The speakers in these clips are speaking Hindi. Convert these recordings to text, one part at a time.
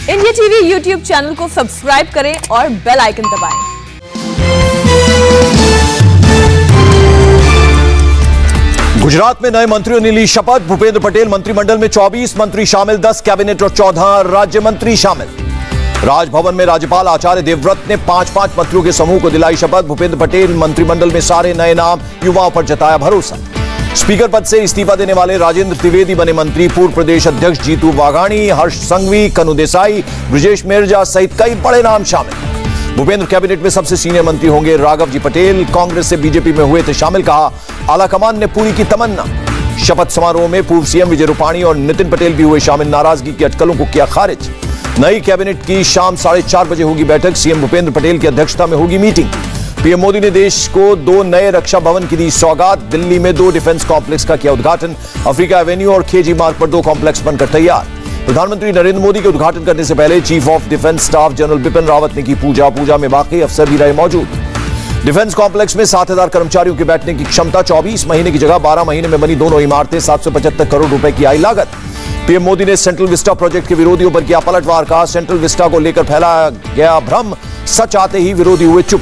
इंडिया टीवी यूट्यूब चैनल को सब्सक्राइब करें और बेल आइकन दबाएं। गुजरात में नए मंत्रियों ने ली शपथ। भूपेंद्र पटेल मंत्रिमंडल में 24 मंत्री शामिल, 10 कैबिनेट और 14 राज्य मंत्री शामिल। राजभवन में राज्यपाल आचार्य देवव्रत ने 5-5 मंत्रियों के समूह को दिलाई शपथ। भूपेंद्र पटेल मंत्रिमंडल में सारे नए नाम, युवाओं पर जताया भरोसा। स्पीकर पद से इस्तीफा देने वाले राजेंद्र त्रिवेदी बने मंत्री। पूर्व प्रदेश अध्यक्ष जीतू वाघाणी, हर्ष संघवी, कनु देसाई, ब्रजेश मिर्जा सहित कई बड़े नाम शामिल। भूपेंद्र कैबिनेट में सबसे सीनियर मंत्री होंगे राघव जी पटेल। कांग्रेस से बीजेपी में हुए थे शामिल, कहा आलाकमान ने पूरी की तमन्ना। शपथ समारोह में पूर्व सीएम विजय रूपाणी और नितिन पटेल भी हुए शामिल, नाराजगी की अटकलों को किया खारिज। नई कैबिनेट की शाम 4:30 बजे होगी बैठक। सीएम भूपेंद्र पटेल की अध्यक्षता में होगी मीटिंग। पीएम मोदी ने देश को 2 नए रक्षा भवन की दी सौगात। दिल्ली में 2 डिफेंस कॉम्प्लेक्स का किया उद्घाटन। अफ्रीका एवेन्यू और केजी मार्ग पर 2 कॉम्प्लेक्स बनकर तैयार। प्रधानमंत्री नरेंद्र मोदी के उद्घाटन करने से पहले chief of defence staff general Bipin Rawat ने की पूजा में बाकी अफसर भी रहे मौजूद। डिफेंस कॉम्प्लेक्स में 7,000 कर्मचारियों के बैठने की क्षमता। 24 महीने की जगह 12 महीने में बनी दोनों इमारतें। 775 करोड़ रुपए की आई लागत। पीएम मोदी ने सेंट्रल विस्टा प्रोजेक्ट के विरोधियों पर किया पलटवार, कहा सेंट्रल विस्टा को लेकर फैलाया गया भ्रम, सच आते ही विरोधी हुए चुप।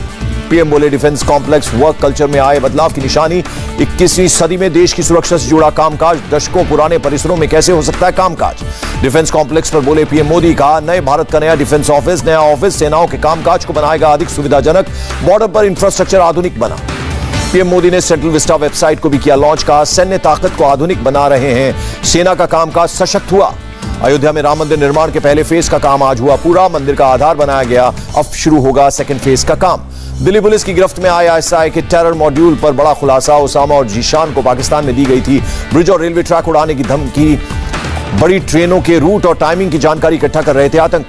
पीएम बोले डिफेंस कॉम्प्लेक्स वर्क कल्चर में आए बदलाव की निशानी। 21वीं सदी में देश की सुरक्षा से जुड़ा कामकाज, दशकों पुराने परिसरों में कैसे हो सकता है कामकाज। डिफेंस कॉम्प्लेक्स पर बोले पीएम मोदी, कहा नए भारत का नया डिफेंस ऑफिस, नया ऑफिस सेनाओं के कामकाज को बनाएगा अधिक सुविधाजनक। बॉर्डर पर इंफ्रास्ट्रक्चर आधुनिक बना। पीएम मोदी ने सेंट्रल विस्टा वेबसाइट को भी किया लॉन्च, कहा सैन्य ताकत को आधुनिक बना रहे हैं, सेना का कामकाज सशक्त हुआ। अयोध्या में राम मंदिर निर्माण के पहले फेज का काम आज हुआ पूरा। मंदिर का आधार बनाया गया, अब शुरू होगा सेकंड फेज का काम। दिल्ली पुलिस की गिरफ्त में ISI के टेरर मॉड्यूल पर बड़ा खुलासा। ओसामा और जीशान को पाकिस्तान में दी गई थी ब्रिज और रेलवे ट्रैक उड़ाने की धमकी। बड़ी ट्रेनों के रूट और टाइमिंग की जानकारी इकट्ठा कर रहे थे आतंक।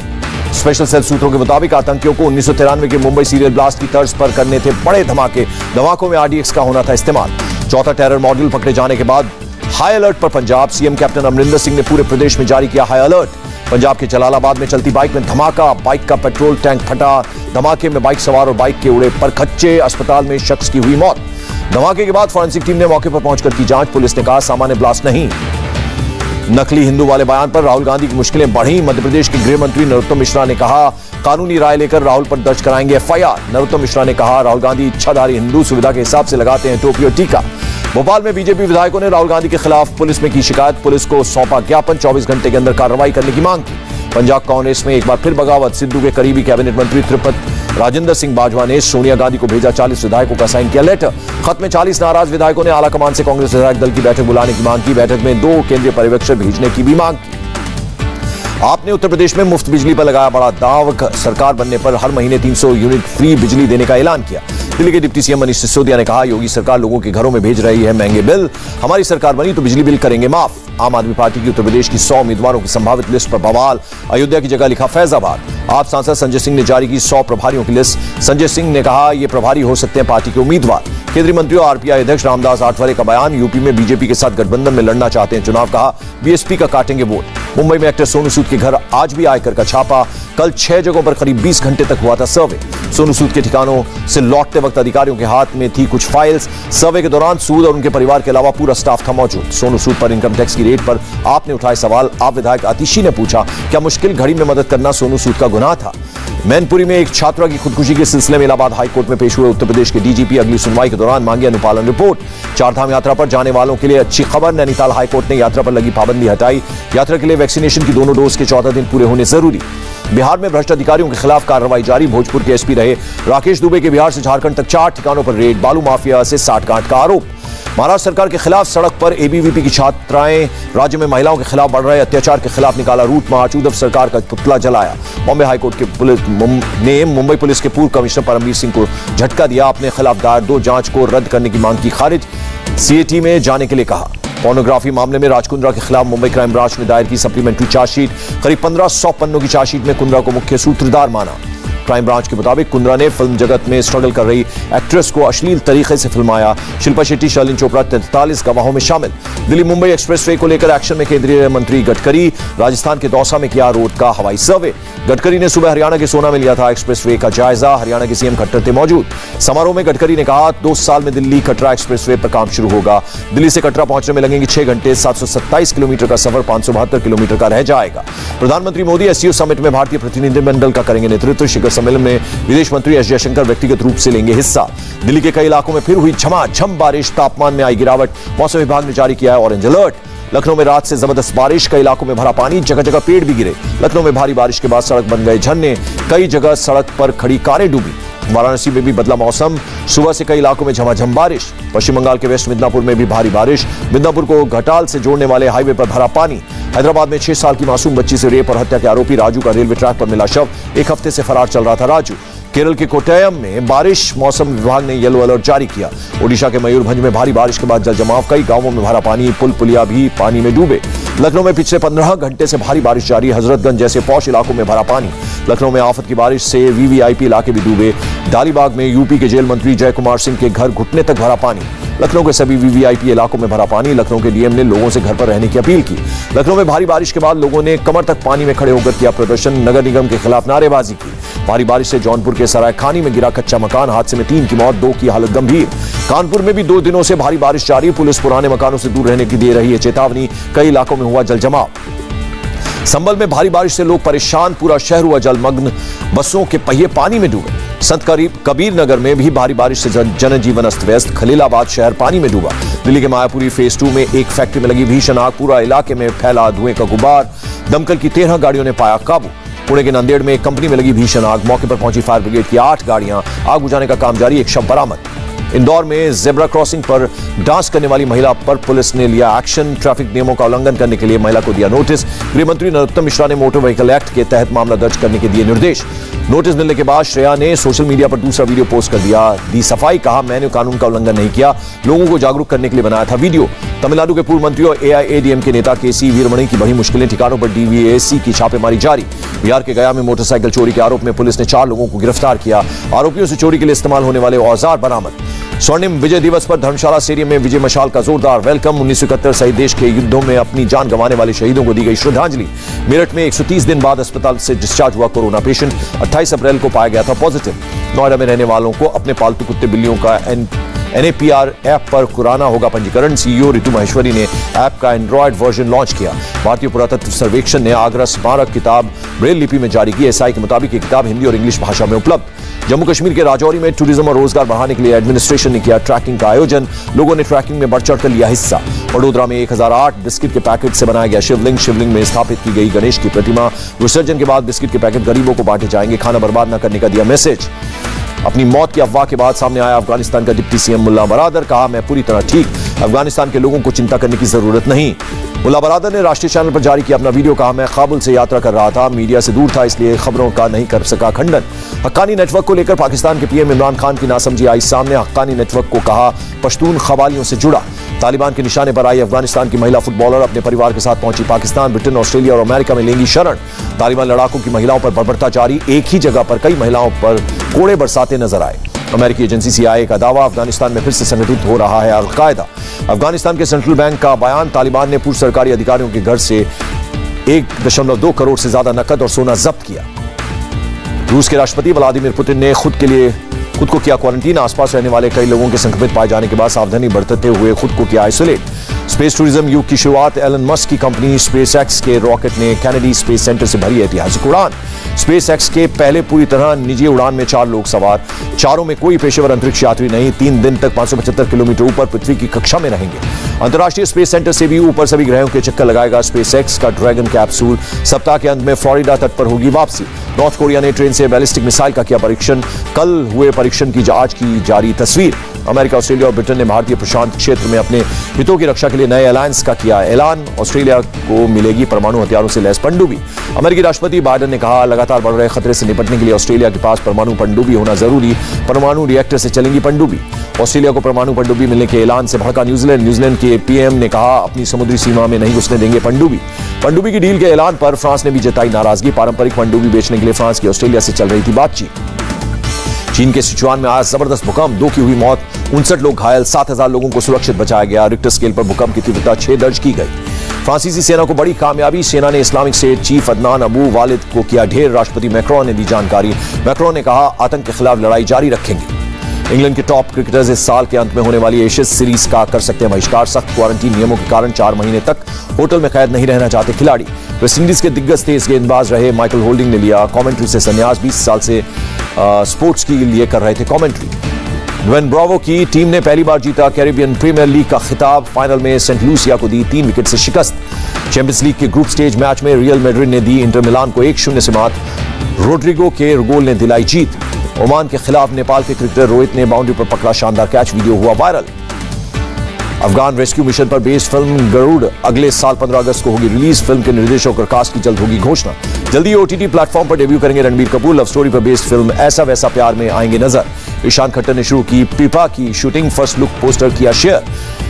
स्पेशल सेल सूत्रों के मुताबिक आतंकियों को 1993 के मुंबई सीरियल ब्लास्ट की तर्ज पर करने थे बड़े धमाके। धमाकों में RDX का होना था इस्तेमाल। चौथा टेरर मॉड्यूल पकड़े जाने के बाद हाई अलर्ट पर पंजाब। सीएम कैप्टन अमरिंदर सिंह ने पूरे प्रदेश में जारी किया हाई अलर्ट। पंजाब के जलालाबाद में चलती बाइक में धमाका, बाइक का पेट्रोल टैंक फटा। धमाके में बाइक सवार और बाइक के उड़े परखच्चे। अस्पताल में शख्स की हुई मौत। धमाके के बाद फॉरेंसिक टीम ने मौके पर पहुंचकर की जांच। पुलिस ने कहा सामान्य ब्लास्ट नहीं। नकली हिंदू वाले बयान पर राहुल गांधी की मुश्किलें बढ़ी। मध्य प्रदेश के गृह मंत्री नरोत्तम मिश्रा ने कहा कानूनी राय लेकर राहुल पर दर्ज कराएंगे FIR। नरोत्तम मिश्रा ने कहा राहुल गांधी इच्छाधारी हिंदू, सुविधा के हिसाब से लगाते हैं टोपी और टीका। भोपाल में बीजेपी विधायकों ने राहुल गांधी के खिलाफ पुलिस में की शिकायत। पुलिस को सौंपा ज्ञापन, 24 घंटे के अंदर कार्रवाई करने की मांग की। पंजाब कांग्रेस में एक बार फिर बगावत। सिद्धू के करीबी कैबिनेट मंत्री त्रिपत राजेंद्र सिंह बाजवा ने सोनिया गांधी को भेजा 40 विधायकों का साइन किया लेटर। खत में 40 नाराज विधायकों ने आलाकमान से कांग्रेस विधायक दल की बैठक बुलाने की मांग की। बैठक में 2 केंद्रीय पर्यवेक्षक भेजने की भी मांग की। आपने उत्तर प्रदेश में मुफ्त बिजली पर लगाया बड़ा दाव। सरकार बनने पर हर महीने 300 यूनिट फ्री बिजली देने का ऐलान किया। दिल्ली के डिप्टी सीएम मनीष सिसोदिया ने कहा योगी सरकार लोगों के घरों में भेज रही है महंगे बिल, हमारी सरकार बनी तो बिजली बिल करेंगे माफ। आम आदमी पार्टी की उत्तर प्रदेश की 100 उम्मीदवारों की संभावित लिस्ट पर बवाल। अयोध्या की जगह लिखा फैजाबाद। आप सांसद संजय सिंह ने जारी की 100 प्रभारियों की लिस्ट। संजय सिंह ने कहा ये प्रभारी हो सकते हैं पार्टी के उम्मीदवार। केंद्रीय मंत्री और RPI अध्यक्ष रामदास आठवले का बयान, यूपी में बीजेपी के साथ गठबंधन में लड़ना चाहते हैं चुनाव, कहा BSP का काटेंगे वोट। मुंबई में एक्टर सोनू सूद के घर आज भी आयकर का छापा। कल 6 जगहों पर करीब 20 घंटे तक हुआ था सर्वे। सोनू सूद के ठिकानों से लौटते वक्त अधिकारियों के हाथ में थी कुछ फाइल्स। सर्वे के दौरान सूद और उनके परिवार के अलावा पूरा स्टाफ था मौजूद। सोनू सूद पर इनकम टैक्स की रेट पर आपने उठाए सवाल। आप विधायक आतिशी ने पूछा क्या मुश्किल घड़ी में मदद करना सोनू सूद का गुनाह था। मैनपुरी में एक छात्रा की खुदकुशी के सिलसिले में इलाहाबाद हाईकोर्ट में पेश हुए उत्तर प्रदेश के DGP। अगली सुनवाई के दौरान मांगी अनुपालन रिपोर्ट। चारधाम यात्रा पर जाने वालों के लिए अच्छी खबर। नैनीताल हाईकोर्ट ने यात्रा पर लगी पाबंदी हटाई। यात्रा के लिए वैक्सीनेशन की दोनों डोज के 14 दिन पूरे होने जरूरी। बिहार में भ्रष्ट अधिकारियों के खिलाफ कार्रवाई जारी। भोजपुर के SP रहे राकेश दुबे के बिहार से झारखंड तक 4 ठिकानों पर रेड। बालू माफिया से साठगांठ का आरोप। महाराष्ट्र सरकार के खिलाफ सड़क पर ABVP की छात्राएं। राज्य में महिलाओं के खिलाफ बढ़ रहे अत्याचार के खिलाफ निकाला रूट मार्च। उद्धव सरकार का पुतला जलाया। बॉम्बे हाईकोर्ट के पुलिस ने मुंबई पुलिस के पूर्व कमिश्नर परमवीर सिंह को झटका दिया। अपने खिलाफ दायर 2 जांच को रद्द करने की मांग की खारिज। CAT में जाने के लिए कहा। पोर्नोग्राफी मामले में राज कुंद्रा के खिलाफ मुंबई क्राइम ब्रांच ने दायर की सप्लीमेंट्री चार्जशीट। करीब 1500 पन्नों की चार्जशीट में कुंद्रा को मुख्य सूत्रधार माना। क्राइम ब्रांच के मुताबिक कुंद्रा ने फिल्म जगत में स्ट्रगल कर रही एक्ट्रेस को अश्लील तरीके से फिल्माया। शिल्पा शेट्टी, शर्लिन चोपड़ा 43 गवाहों में शामिल। दिल्ली मुंबई एक्सप्रेसवे को लेकर एक्शन में केंद्रीय मंत्री गडकरी। राजस्थान के दौसा में किया रोड का हवाई सर्वे। गडकरी ने सुबह हरियाणा के सोना में लिया था एक्सप्रेसवे का जायजा। हरियाणा के सीएम खट्टर थे मौजूद। समारोह में गडकरी ने कहा 2 साल में दिल्ली कटरा एक्सप्रेसवे पर काम शुरू होगा। दिल्ली से कटरा पहुंचने में लगेंगे 6 घंटे। 727 किलोमीटर का सफर 572 किलोमीटर का रह जाएगा। प्रधानमंत्री मोदी एससीओ समिट में भारतीय प्रतिनिधिमंडल का करेंगे नेतृत्व। शिखर सम्मेलन में विदेश मंत्री एस जयशंकर व्यक्तिगत रूप से लेंगे हिस्सा। दिल्ली के कई इलाकों में फिर हुई झमाझम बारिश। तापमान में आई गिरावट। मौसम विभाग ने जारी किया है ऑरेंज अलर्ट। लखनऊ में रात से जबरदस्त बारिश। कई इलाकों में भरा पानी। जगह जगह पेड़ भी गिरे। लखनऊ में भारी बारिश के बाद सड़क बन गए झरने। कई जगह सड़क पर खड़ी कारें डूबी। वाराणसी में भी बदला मौसम। सुबह से कई इलाकों में झमाझम बारिश। पश्चिम बंगाल के वेस्ट मिदनापुर में भी भारी बारिश। मिदनापुर को घटाल से जोड़ने वाले हाईवे पर भरा पानी। हैदराबाद में 6 साल की मासूम बच्ची से रेप और हत्या के आरोपी राजू का रेलवे ट्रैक पर मिला शव। 1 हफ्ते से फरार चल रहा था राजू। केरल के कोट्टयम में बारिश। मौसम विभाग ने येलो अलर्ट जारी किया। ओडिशा के मयूरभंज में भारी बारिश के बाद जल जमाव। कई गांवों में भरा पानी। पुल पुलिया भी पानी में डूबे। लखनऊ में पिछले 15 घंटे से भारी बारिश जारी। हजरतगंज जैसे पौष इलाकों में भरा पानी। लखनऊ में आफत की बारिश से वीवीआईपी इलाके भी डूबे। डालीबाग में यूपी के जेल मंत्री जय कुमार सिंह के घर घुटने तक भरा पानी। लखनऊ के सभी वीवीआईपी इलाकों में भरा पानी। लखनऊ के डीएम ने लोगों से घर पर रहने की अपील की। लखनऊ में भारी बारिश के बाद लोगों ने कमर तक पानी में खड़े होकर किया प्रदर्शन। नगर निगम के खिलाफ नारेबाजी की। भारी बारिश से जौनपुर के सरायखानी में गिरा कच्चा मकान। हादसे में 3 की मौत, 2 की हालत गंभीर। कानपुर में भी 2 दिनों से भारी बारिश जारी। पुलिस पुराने मकानों से दूर रहने की दे रही है चेतावनी। कई इलाकों में हुआ जल जमाव। संभल में भारी बारिश से लोग परेशान। पूरा शहर हुआ जलमग्न। बसों के पहिए पानी में डूबे। संत कबीर नगर में भी भारी बारिश से जनजीवन अस्त व्यस्त। खलीलाबाद शहर पानी में डूबा। दिल्ली के मायापुरी फेज 2 में एक फैक्ट्री में लगी भीषण आग। पूरा इलाके में फैला धुएं का गुबार। दमकल की 13 गाड़ियों ने पाया काबू। पुणे के नांदेड़ में एक कंपनी में लगी भीषण आग। मौके पर पहुंची फायर ब्रिगेड की 8 गाड़ियां। आग बुझाने का काम जारी। एक शव बरामद। इंदौर में जेब्रा क्रॉसिंग पर डांस करने वाली महिला पर पुलिस ने लिया एक्शन। ट्रैफिक नियमों का उल्लंघन करने के लिए महिला को दिया नोटिस। गृह मंत्री नरोत्तम मिश्रा ने मोटर व्हीकल एक्ट के तहत मामला दर्ज करने के दिए निर्देश। नोटिस मिलने के बाद श्रेया ने सोशल मीडिया पर दूसरा वीडियो पोस्ट कर दिया। दी सफाई, कहा मैंने कानून का उल्लंघन नहीं किया, लोगों को जागरूक करने के लिए बनाया था वीडियो। तमिलनाडु के पूर्व मंत्री और एआईएडीएम के नेता केसी वीरमणि की बढ़ी मुश्किलें। ठिकानों पर डीवीएससी की छापेमारी जारी। बिहार के गया में मोटरसाइकिल चोरी के आरोप में पुलिस ने 4 लोगों को गिरफ्तार किया। आरोपियों से चोरी के लिए इस्तेमाल होने वाले औजार बरामद। स्वर्णिम विजय दिवस पर धर्मशाला स्टेडियम में विजय मशाल का जोरदार वेलकम। 1971 सहित देश के युद्धों में अपनी जान गंवाने वाले शहीदों को दी गई श्रद्धांजलि। मेरठ में 130 दिन बाद अस्पताल से डिस्चार्ज हुआ कोरोना पेशेंट। 28 अप्रैल को पाया गया था पॉजिटिव। नोएडा में रहने वालों को अपने पालतू कुत्ते बिल्लियों का NAPR ऐप पर कराना होगा पंजीकरण। सीईओ रितु महेश्वरी ने ऐप का एंड्रॉयड वर्जन लॉन्च किया। भारतीय पुरातत्व सर्वेक्षण ने आगरा स्मारक किताब ब्रेल लिपि में जारी की। एसआई के मुताबिक ये किताब हिंदी और इंग्लिश भाषा में उपलब्ध। जम्मू कश्मीर के राजौरी में टूरिज्म और रोजगार बढ़ाने के लिए एडमिनिस्ट्रेशन ने किया ट्रैकिंग का आयोजन। लोगों ने ट्रैकिंग में बढ़ चढ़कर लिया हिस्सा। वडोदरा में 1008 बिस्किट के पैकेट से बनाया गया शिवलिंग। शिवलिंग में स्थापित की गई गणेश की प्रतिमा। विसर्जन के बाद बिस्किट के पैकेट गरीबों को बांटे जाएंगे। खाना बर्बाद न करने का दिया मैसेज। अपनी मौत की अफवाह के बाद सामने आया अफगानिस्तान का डिप्टी सीएम मुल्ला बरादर। कहा मैं पूरी तरह ठीक, अफगानिस्तान के लोगों को चिंता करने की जरूरत नहीं। मुल्ला बरादर ने राष्ट्रीय चैनल पर जारी किया अपना वीडियो। कहा मैं काबुल से यात्रा कर रहा था, मीडिया से दूर था, इसलिए खबरों का नहीं कर सका खंडन। हक्कानी नेटवर्क को लेकर पाकिस्तान के पीएम इमरान खान की नासमझी आई सामने। हक्कानी नेटवर्क को कहा पश्तून खवालियों से जुड़ा। तालिबान के निशाने पर आई अफगानिस्तान की महिला फुटबॉलर अपने परिवार के साथ पहुंची पाकिस्तान। ब्रिटेन, ऑस्ट्रेलिया और अमेरिका में लेंगी शरण। तालिबान लड़ाकों की महिलाओं पर बर्बरता जारी। एक ही जगह पर कई महिलाओं पर कोड़े बरसाते नजर आए। अमेरिकी एजेंसी CIA का दावा, अफगानिस्तान में फिर से संगठित हो रहा है अल-कायदा। अफगानिस्तान के सेंट्रल बैंक का बयान, तालिबान ने पूर्व सरकारी अधिकारियों के घर से 1.2 करोड़ से ज्यादा नकद और सोना जब्त किया। रूस के राष्ट्रपति व्लादिमीर पुतिन ने खुद को किया क्वारंटीन। आसपास रहने वाले कई लोगों के संक्रमित पाए जाने के बाद सावधानी बरतते हुए खुद को किया आइसोलेट। स्पेस टूरिज्म युग की शुरुआत, एलन मस्क की कंपनी SpaceX के रॉकेट ने कैनेडी स्पेस सेंटर से भरी ऐतिहासिक उड़ान। SpaceX के पहले पूरी तरह निजी उड़ान में 4 लोग सवार। चारों में कोई पेशेवर अंतरिक्ष यात्री नहीं। 3 दिन तक 575 किलोमीटर ऊपर पृथ्वी की कक्षा में रहेंगे। अंतर्राष्ट्रीय स्पेस सेंटर से भी ऊपर सभी ग्रहों के चक्कर लगाएगा SpaceX का ड्रैगन कैप्सूल। सप्ताह के अंत में फ्लोरिडा तट पर होगी वापसी। नॉर्थ कोरिया ने ट्रेन से बैलिस्टिक मिसाइल का किया परीक्षण। कल हुए परीक्षण की आज की जारी तस्वीर। अमेरिका, ऑस्ट्रेलिया और ब्रिटेन ने भारतीय प्रशांत क्षेत्र में अपने हितों की रक्षा के लिए नए अलायंस का किया ऐलान। ऑस्ट्रेलिया को मिलेगी परमाणु हथियारों से लैस पनडुब्बी। अमेरिकी राष्ट्रपति बाइडेन ने कहा लगातार बढ़ रहे खतरे से निपटने के लिए ऑस्ट्रेलिया के पास परमाणु पनडुब्बी होना जरूरी। परमाणु रिएक्टर से चलेंगी पनडुब्बी। ऑस्ट्रेलिया को परमाणु पनडुब्बी मिलने के ऐलान से भड़का न्यूजीलैंड। न्यूजीलैंड के पीएम ने कहा अपनी समुद्री सीमा में नहीं घुसने देंगे पनडुब्बी। पनडुब्बी की डील के ऐलान पर फ्रांस ने भी जताई नाराजगी। पारंपरिक पनडुब्बी बेचने के लिए फ्रांस की ऑस्ट्रेलिया से चल रही थी बातचीत। चीन के सिचुआन में आज जबरदस्त भूकंप, 2 की हुई मौत, 59 लोग घायल, 7000 लोगों को सुरक्षित बचाया गया। रिक्टर स्केल पर भूकंप की तीव्रता 6 दर्ज की गई। फ्रांसीसी सेना को बड़ी कामयाबी, सेना ने Islamic state chief Adnan Abu वालिद को किया ढेर। राष्ट्रपति मैक्रोन ने दी जानकारी। मैक्रोन ने कहा आतंक के खिलाफ लड़ाई जारी रखेंगे। इंग्लैंड के टॉप क्रिकेटर्स इस साल के अंत में होने वाली एशेज सीरीज का कर सकते हैं बहिष्कार। सख्त क्वारंटीन नियमों के कारण 4 महीने तक होटल में कैद नहीं रहना चाहते खिलाड़ी। वेस्टइंडीज के दिग्गज तेज गेंदबाज रहे माइकल होल्डिंग ने लिया कमेंट्री से संन्यास। 20 साल से स्पोर्ट्स के लिए कर रहे थे कमेंट्री। ड्वेन ब्रावो की टीम ने पहली बार जीता कैरिबियन प्रीमियर लीग का खिताब। फाइनल में सेंट लूसिया को दी 3 विकेट से शिकस्त। चैंपियंस लीग के ग्रुप स्टेज मैच में रियल मैड्रिड ने दी इंटर मिलान को 1-0 से मात। रोड्रिगो के गोल ने दिलाई जीत। ओमान के खिलाफ नेपाल के क्रिकेटर रोहित ने बाउंड्री पर पकड़ा शानदार कैच, वीडियो हुआ वायरल। अफगान रेस्क्यू मिशन पर बेस्ड फिल्म गरुड़ अगले साल 15 अगस्त को होगी रिलीज। फिल्म के निर्देशक और कास्ट की जल्द होगी घोषणा। जल्दी ओटीटी प्लेटफॉर्म पर डेब्यू करेंगे रणबीर कपूर। लव स्टोरी पर बेस्ड फिल्म ऐसा वैसा प्यार में आएंगे नजर। ईशान खट्टर ने शुरू की पीपा की शूटिंग, फर्स्ट लुक पोस्टर किया share.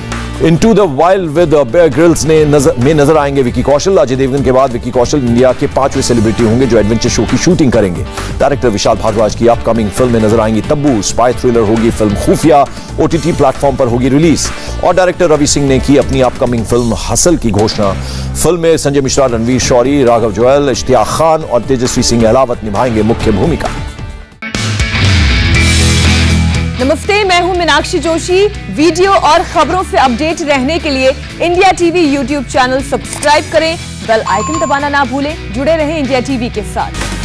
Into the wild with Bear Grylls में नजर आएंगे विकी कौशल। अजय देवगन के बाद विकी कौशल इंडिया के 5वें सेलिब्रिटी होंगे जो एडवेंचर शो की शूटिंग करेंगे। डायरेक्टर विशाल भारद्वाज की अपकमिंग फिल्म में नजर आएंगी तब्बू। स्पाई थ्रिलर होगी फिल्म खुफिया, ओटीटी प्लेटफॉर्म पर होगी रिलीज। और डायरेक्टर रवि सिंह ने की अपनी अपकमिंग फिल्म हसल की घोषणा। फिल्म में संजय मिश्रा, रणवीर शौरी, राघव जोयल, इश्तियाक खान और तेजस्वी सिंह अहलावत निभाएंगे मुख्य भूमिका। नमस्ते, मैं हूं मीनाक्षी जोशी। वीडियो और खबरों से अपडेट रहने के लिए India TV YouTube channel subscribe करें, बेल आइकन दबाना ना भूलें। जुड़े रहें इंडिया टीवी के साथ।